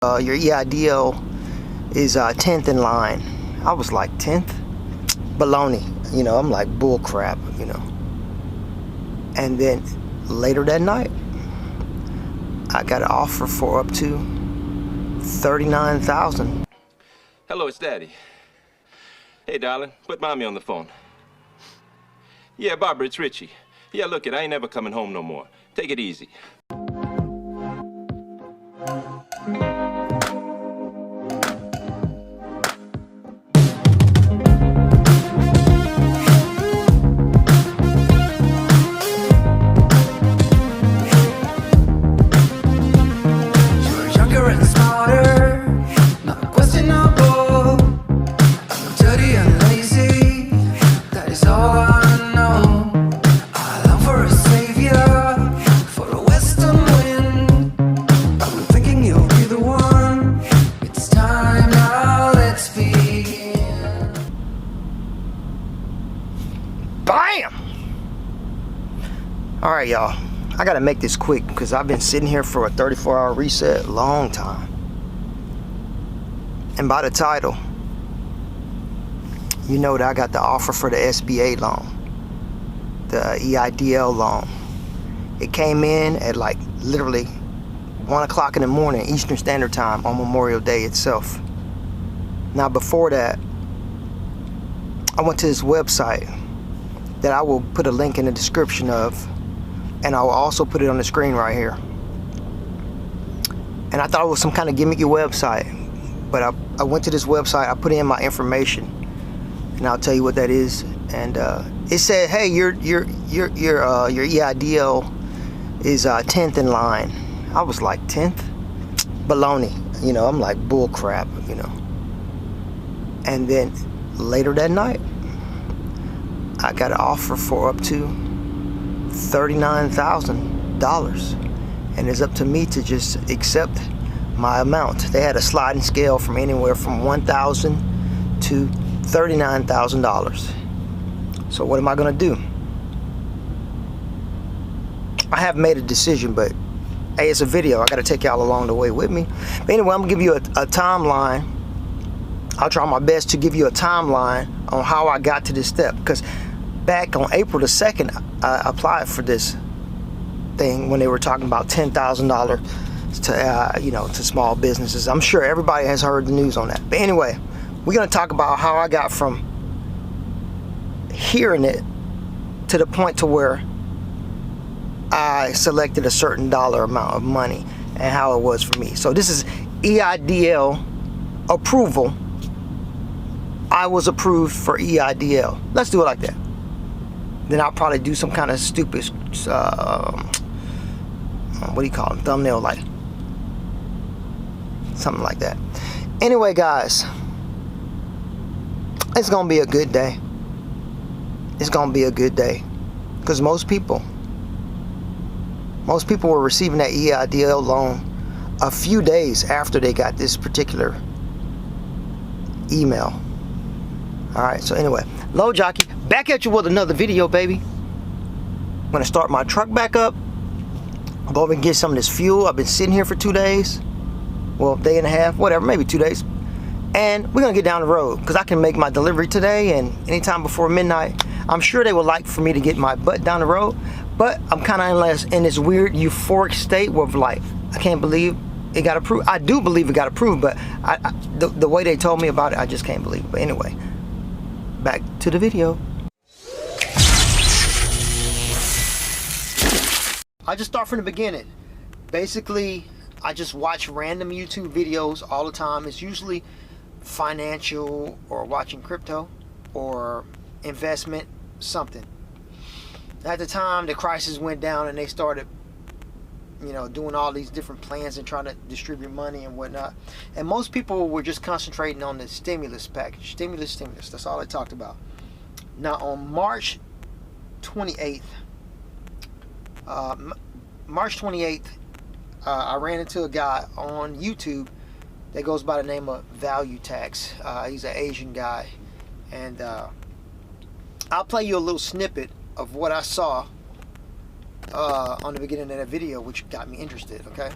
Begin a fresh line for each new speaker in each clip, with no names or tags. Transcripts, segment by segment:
Your EIDL is 10th in line. I was like, 10th? Baloney. You know, I'm like, bull crap, you know. And then later that night, I got an offer for up to $39,000.
Hello, it's Daddy. Hey, darling, put Mommy on the phone. Yeah, Barbara, it's Richie. Yeah, look it, I ain't never coming home no more. Take it easy.
Bam! Alright, y'all. I gotta make this quick because I've been sitting here for a 34-hour reset, long time. And by the title, you know that I got the offer for the SBA loan, the EIDL loan. It came in at like literally 1 o'clock in the morning Eastern Standard Time on Memorial Day itself. Now before that, I went to this website that I will put a link in the description of, and I will also put it on the screen right here. And I thought it was some kind of gimmicky website, but I went to this website, I put in my information, and I'll tell you what that is. And it said, hey, your EIDL is 10th in line. I was like, 10th? Baloney. You know, I'm like, bull crap, you know. And then later that night, I got an offer for up to $39,000, and it's up to me to just accept my amount. They had a sliding scale from anywhere from $1,000 to $39,000. So what am I gonna do? I haven't made a decision, but hey, it's a video. I gotta take y'all along the way with me. But anyway, I'm gonna give you a timeline. I'll try my best to give you a timeline on how I got to this step, because back on April the 2nd, I applied for this thing when they were talking about $10,000 to, you know, to small businesses. I'm sure everybody has heard the news on that. But anyway, we're gonna talk about how I got from hearing it to the point to where I selected a certain dollar amount of money and how it was for me. So this is EIDL approval. I was approved for EIDL. Let's do it like that. Then I'll probably do some kind of stupid, what do you call it, thumbnail, like something like that. Anyway, guys, it's gonna be a good day. It's gonna be a good day, because most people were receiving that EIDL loan a few days after they got this particular email. All right, so anyway, Low Jockey, back at you with another video, baby. I'm gonna start my truck back up, go over and get some of this fuel. I've been sitting here for 2 days, well, day and a half, whatever, maybe 2 days. And we're gonna get down the road, because I can make my delivery today and anytime before midnight. I'm sure they would like for me to get my butt down the road, but I'm kind of in this weird euphoric state where like, I can't believe it got approved. I do believe it got approved, but the way they told me about it, I just can't believe it. But anyway, back to the video. I just start from the beginning. Basically, I just watch random YouTube videos all the time. It's usually financial or watching crypto or investment, something. At the time, the crisis went down and they started, you know, doing all these different plans and trying to distribute money and whatnot. And most people were just concentrating on the stimulus package. Stimulus. That's all they talked about. Now, on March 28th, I ran into a guy on YouTube that goes by the name of Value Tax. He's an Asian guy. And I'll play you a little snippet of what I saw on the beginning of that video, which got me interested. Okay.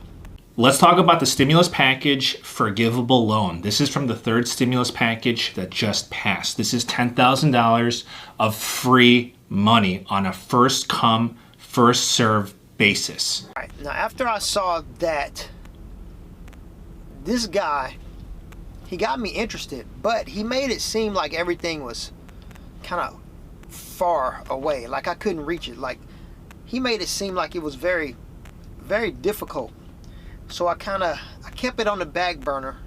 Let's talk about the stimulus package forgivable loan. This is from the third stimulus package that just passed. This is $10,000 of free money on a first come, first served basis.
All right, now after I saw that, this guy, he got me interested, but he made it seem like everything was kind of far away, like I couldn't reach it. Like, he made it seem like it was very, very difficult. So I kept it on the back burner,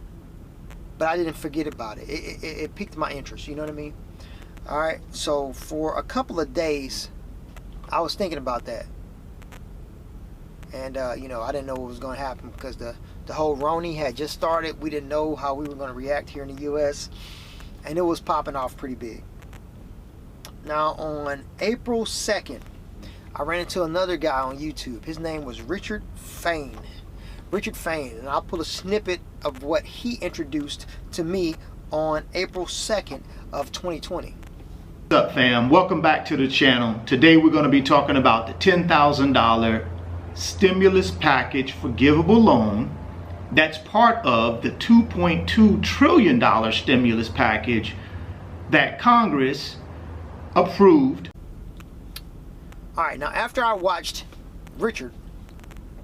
but I didn't forget about it. It piqued my interest, you know what I mean? All right, so for a couple of days, I was thinking about that. And, you know, I didn't know what was going to happen because the whole Roni had just started. We didn't know how we were going to react here in the U.S. And it was popping off pretty big. Now, on April 2nd, I ran into another guy on YouTube. His name was Richard Feynman. And I'll pull a snippet of what he introduced to me on April 2nd of 2020.
What's up, fam? Welcome back to the channel. Today we're going to be talking about the $10,000 stimulus package forgivable loan that's part of the $2.2 trillion stimulus package that Congress approved.
All right, now after I watched Richard,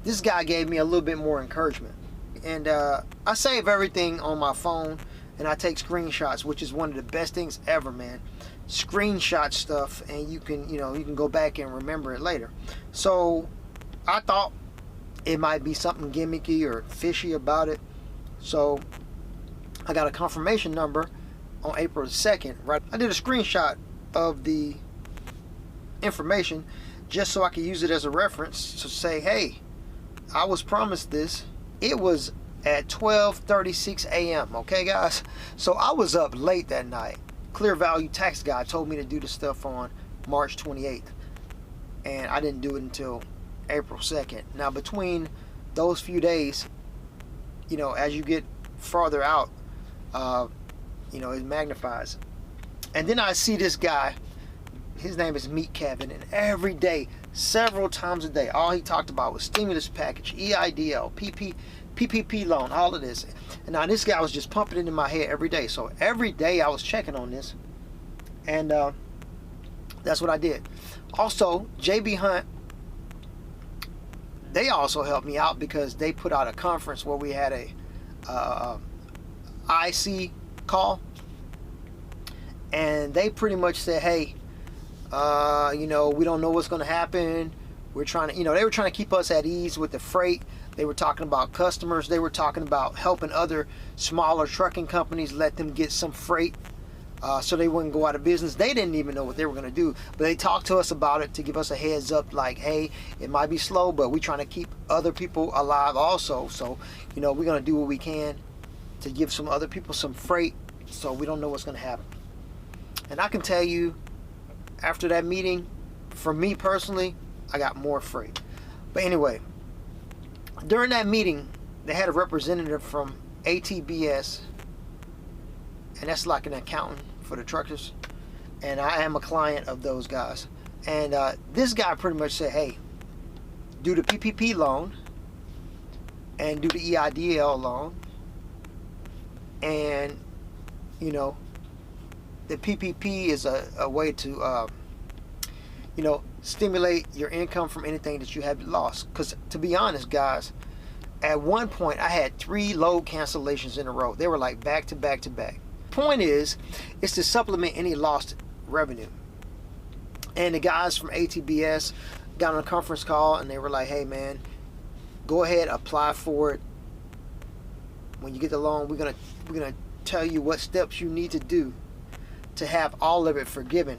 this guy gave me a little bit more encouragement. And I save everything on my phone and I take screenshots, which is one of the best things ever, man. Screenshot stuff, and you can go back and remember it later. So I thought it might be something gimmicky or fishy about it. So I got a confirmation number on April 2nd, right? I did a screenshot of the information just so I could use it as a reference to say, hey, I was promised this. It was at 12:36 a.m. Okay, guys? So I was up late that night. Clear Value Tax Guy told me to do the stuff on March 28th. And I didn't do it until April 2nd. Now, between those few days, you know, as you get farther out, you know, it magnifies. And then I see this guy. His name is Meat Kevin, and every day, several times a day, all he talked about was stimulus package, EIDL, PPP loan, all of this. And now this guy was just pumping it in my head every day. So every day I was checking on this, and that's what I did. Also, JB Hunt, they also helped me out because they put out a conference where we had a IC call, and they pretty much said, hey, you know, we don't know what's going to happen. We're trying to, you know, they were trying to keep us at ease with the freight. They were talking about customers. They were talking about helping other smaller trucking companies, let them get some freight so they wouldn't go out of business. They didn't even know what they were going to do, but they talked to us about it to give us a heads up, like, hey, it might be slow, but we're trying to keep other people alive also. So, you know, we're going to do what we can to give some other people some freight, so we don't know what's going to happen. And I can tell you, after that meeting, for me personally, I got more freight. But anyway, during that meeting, they had a representative from ATBS, and that's like an accountant for the truckers, and I am a client of those guys. And this guy pretty much said, hey, do the PPP loan and do the EIDL loan, and you know, the PPP is a way to you know, stimulate your income from anything that you have lost. Because to be honest, guys, at one point I had 3 load cancellations in a row. They were like back to back to back. Point is to supplement any lost revenue. And the guys from ATBS got on a conference call and they were like, hey man, go ahead, apply for it. When you get the loan, we're gonna tell you what steps you need to do to have all of it forgiven.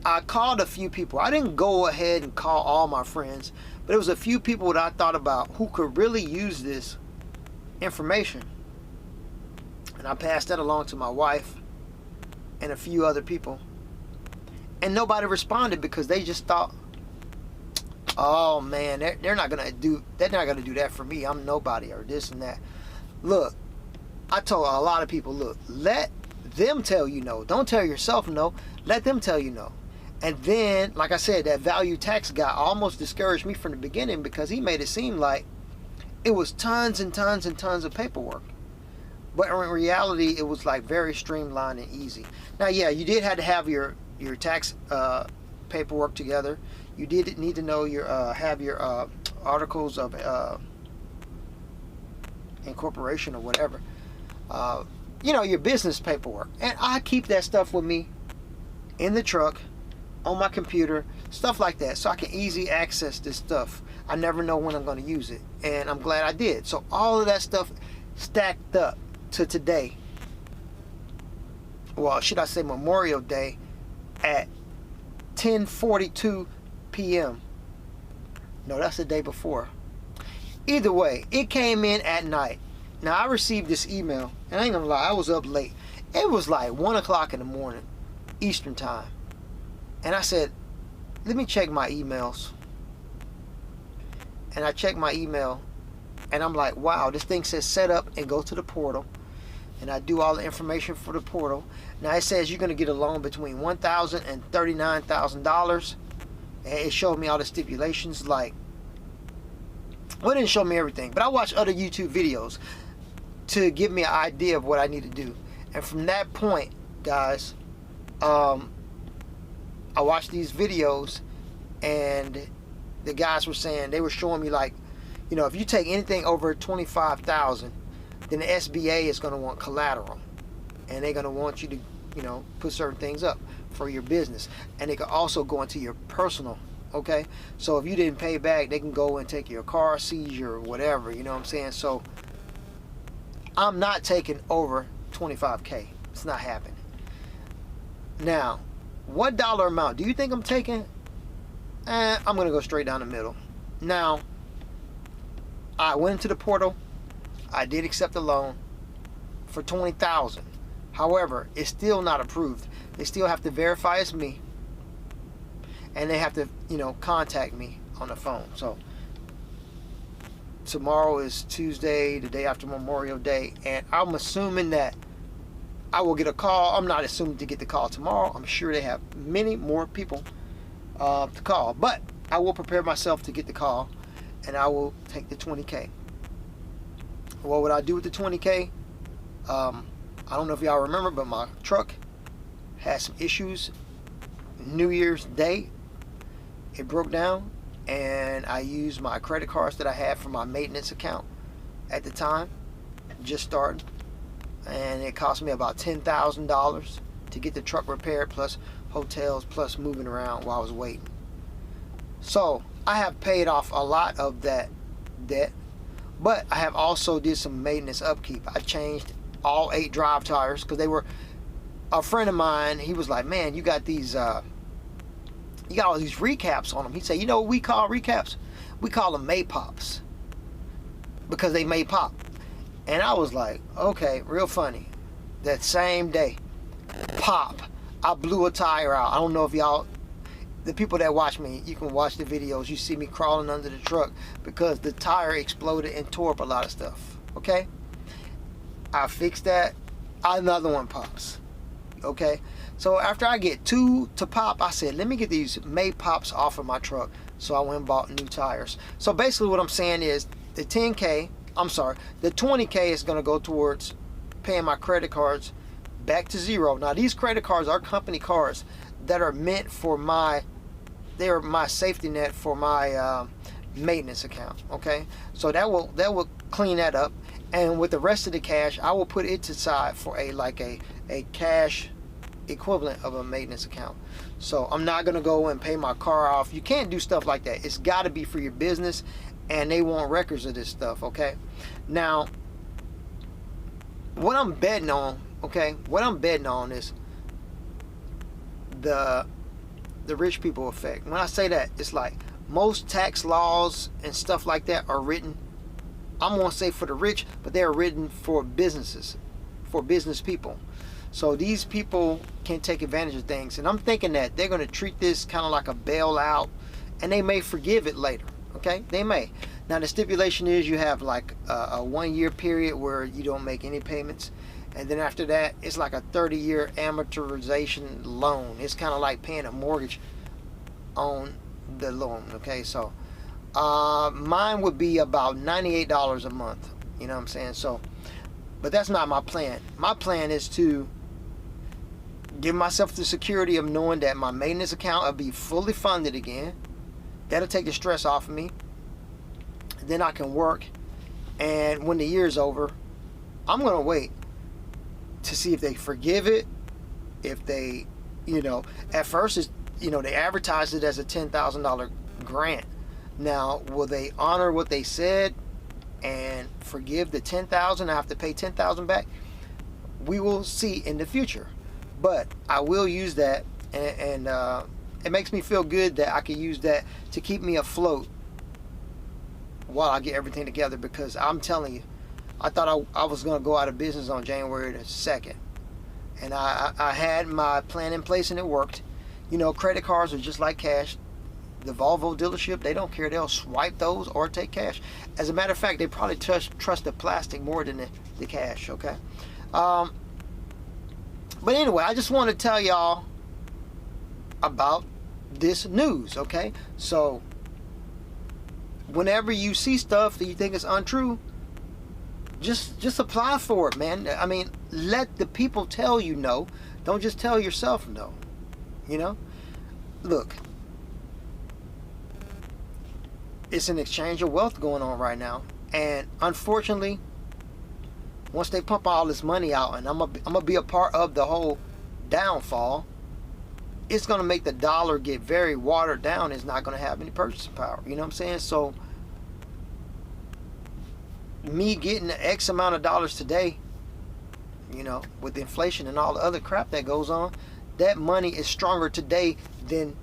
I called a few people. I didn't go ahead and call all my friends, but it was a few people that I thought about who could really use this information. And I passed that along to my wife and a few other people. And nobody responded because they just thought, oh man, they're not gonna do that for me. I'm nobody, or this and that. Look, I told a lot of people, look, let them tell you no. Don't tell yourself no. Let them tell you no. And then, like I said, that value tax guy almost discouraged me from the beginning because he made it seem like it was tons and tons and tons of paperwork. But in reality, it was like very streamlined and easy. Now, yeah, you did have to have your tax paperwork together. You did need to know your have your articles of incorporation or whatever. You know, your business paperwork. And I keep that stuff with me in the truck, on my computer, stuff like that, so I can easily access this stuff. I never know when I'm going to use it, and I'm glad I did. So all of that stuff stacked up to today. Well, should I say Memorial Day at 10:42 p.m. No, that's the day before. Either way, it came in at night. Now, I received this email, and I ain't gonna lie, I was up late. It was like 1 o'clock in the morning, Eastern time. And I said, let me check my emails. And I checked my email, and I'm like, wow, this thing says set up and go to the portal. And I do all the information for the portal. Now it says you're going to get a loan between $1,000 and $39,000. And it showed me all the stipulations. Like, well, it didn't show me everything, but I watched other YouTube videos to give me an idea of what I need to do. And from that point, guys, I watched these videos, and the guys were saying, they were showing me, like, you know, if you take anything over $25,000, then the SBA is going to want collateral, and they're going to want you to, you know, put certain things up for your business, and they could also go into your personal. Okay, so if you didn't pay back, they can go and take your car, seizure, or whatever. You know what I'm saying? So I'm not taking over 25K. It's not happening. Now, what dollar amount do you think I'm taking? I'm gonna go straight down the middle. Now, I went into the portal. I did accept the loan for $20,000. However, it's still not approved. They still have to verify it's me, and they have to, you know, contact me on the phone. So tomorrow is Tuesday, the day after Memorial Day, and I'm assuming that I will get a call. I'm not assuming to get the call tomorrow. I'm sure they have many more people to call, but I will prepare myself to get the call, and I will take the 20K. What would I do with the 20K? I don't know if y'all remember, but my truck had some issues. New Year's Day, it broke down, and I used my credit cards that I had for my maintenance account at the time, just starting, and it cost me about $10,000 to get the truck repaired, plus hotels, plus moving around while I was waiting. So I have paid off a lot of that debt, but I have also did some maintenance upkeep. I changed all 8 drive tires, because they were, a friend of mine, he was like, man, you got these you got all these recaps on them. He said, you know what we call recaps? We call them May Pops, because they may pop. And I was like, okay, real funny. That same day, pop, I blew a tire out. I don't know if y'all, the people that watch me, you can watch the videos, you see me crawling under the truck because the tire exploded and tore up a lot of stuff. Okay, I fixed that. Another one pops. Okay, so after I get 2 to pop, I said, let me get these May Pops off of my truck. So I went and bought new tires. So basically what I'm saying is the 10K, I'm sorry, the 20K is going to go towards paying my credit cards back to zero. Now these credit cards are company cards that are meant for my, they're my safety net for my maintenance account. Okay, so that will clean that up, and with the rest of the cash, I will put it aside for a cash equivalent of a maintenance account. So I'm not gonna go and pay my car off. You can't do stuff like that. It's got to be for your business, and they want records of this stuff. Okay, now what I'm betting on, okay, what I'm betting on is the rich people effect. When I say that, it's like most tax laws and stuff like that are written, I'm gonna say for the rich, but they're written for businesses, for business people. So these people can take advantage of things, and I'm thinking that they're gonna treat this kind of like a bailout, and they may forgive it later. Okay, they may. Now the stipulation is you have like a 1-year period where you don't make any payments, and then after that it's like a 30-year amortization loan. It's kind of like paying a mortgage on the loan. Okay, so Mine would be about $98 a month. You know what I'm saying? So, but that's not my plan. My plan is to give myself the security of knowing that my maintenance account will be fully funded again. That'll take the stress off of me. Then I can work, and when the year's over, I'm gonna wait to see if they forgive it. If they, at first it's, they advertised it as a $10,000 grant. Now, will they honor what they said and forgive the $10,000? I have to pay $10,000 back. We will see in the future, but I will use that, and it makes me feel good that I can use that to keep me afloat while I get everything together. Because I'm telling you, I thought I was going to go out of business on January the 2nd, and I had my plan in place and it worked. Credit cards are just like cash. The Volvo dealership, they don't care. They'll swipe those or take cash. As a matter of fact, they probably trust the plastic more than the cash, okay? But anyway, I just want to tell y'all about this news, okay? So, whenever you see stuff that you think is untrue, just apply for it, man. I mean, let the people tell you no. Don't just tell yourself no, Look, it's an exchange of wealth going on right now, and unfortunately, once they pump all this money out, and I'm gonna be a part of the whole downfall, it's gonna make the dollar get very watered down. It's not gonna have any purchasing power. You know what I'm saying? So, me getting the X amount of dollars today, with inflation and all the other crap that goes on, that money is stronger today than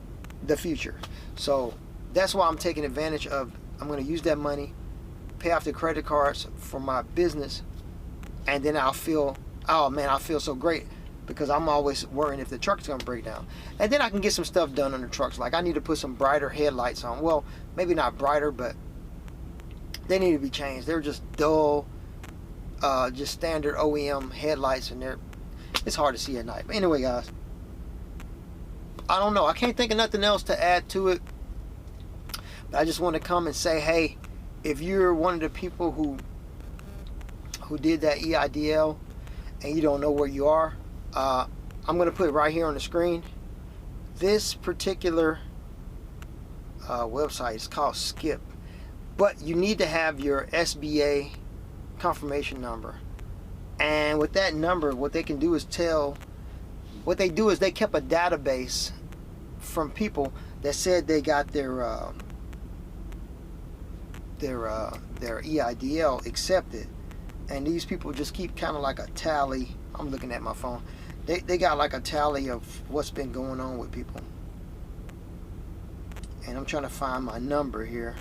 the future. So that's why I'm taking advantage of. I'm going to use that money, pay off the credit cards for my business, and then I'll feel, oh man, I feel so great, because I'm always worrying if the truck's going to break down. And then I can get some stuff done on the trucks. Like I need to put some brighter headlights on. Well, maybe not brighter, but they need to be changed. They're just dull, just standard OEM headlights, and it's hard to see at night. But anyway, guys, I don't know. I can't think of nothing else to add to it. But I just want to come and say, hey, if you're one of the people who did that EIDL and you don't know where you are, I'm going to put it right here on the screen. This particular website is called Skip. But you need to have your SBA confirmation number. And with that number, what they can do is what they do is they kept a database from people that said they got their EIDL accepted. And these people just keep kind of like a tally. I'm looking at my phone. They got like a tally of what's been going on with people. And I'm trying to find my number here,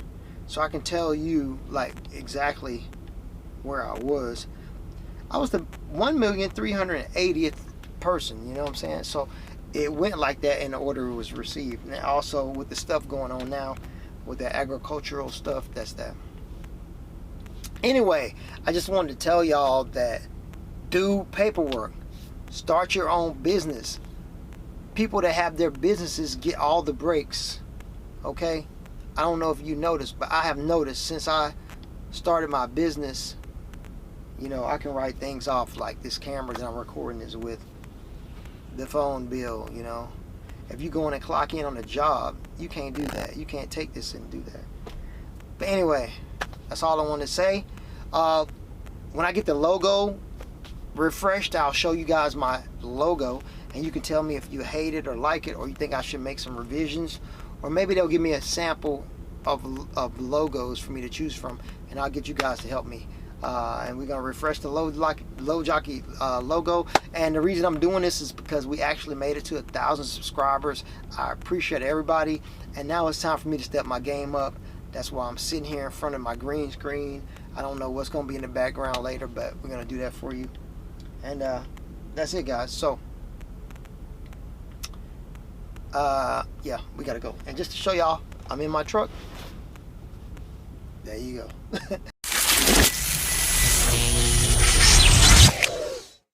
so I can tell you like exactly where I was. I was the 1,380th person, you know what I'm saying? So it went like that in the order it was received. And also with the stuff going on now, with the agricultural stuff, that's that. Anyway, I just wanted to tell y'all that do paperwork. Start your own business. People that have their businesses get all the breaks, okay? I don't know if you noticed, but I have noticed since I started my business, I can write things off, like this camera that I'm recording this with, the phone bill, If you go in and clock in on a job, you can't do that. You can't take this and do that. But anyway, that's all I want to say. When I get the logo refreshed, I'll show you guys my logo, and you can tell me if you hate it or like it, or you think I should make some revisions, or maybe they'll give me a sample of logos for me to choose from, and I'll get you guys to help me. And we're gonna refresh the Low Jockey logo. And the reason I'm doing this is because we actually made it to 1,000 subscribers. I appreciate everybody, and now it's time for me to step my game up. That's why I'm sitting here in front of my green screen. I don't know what's gonna be in the background later, but we're gonna do that for you. And that's it, guys. So yeah, we gotta go. And just to show y'all, I'm in my truck. There you go.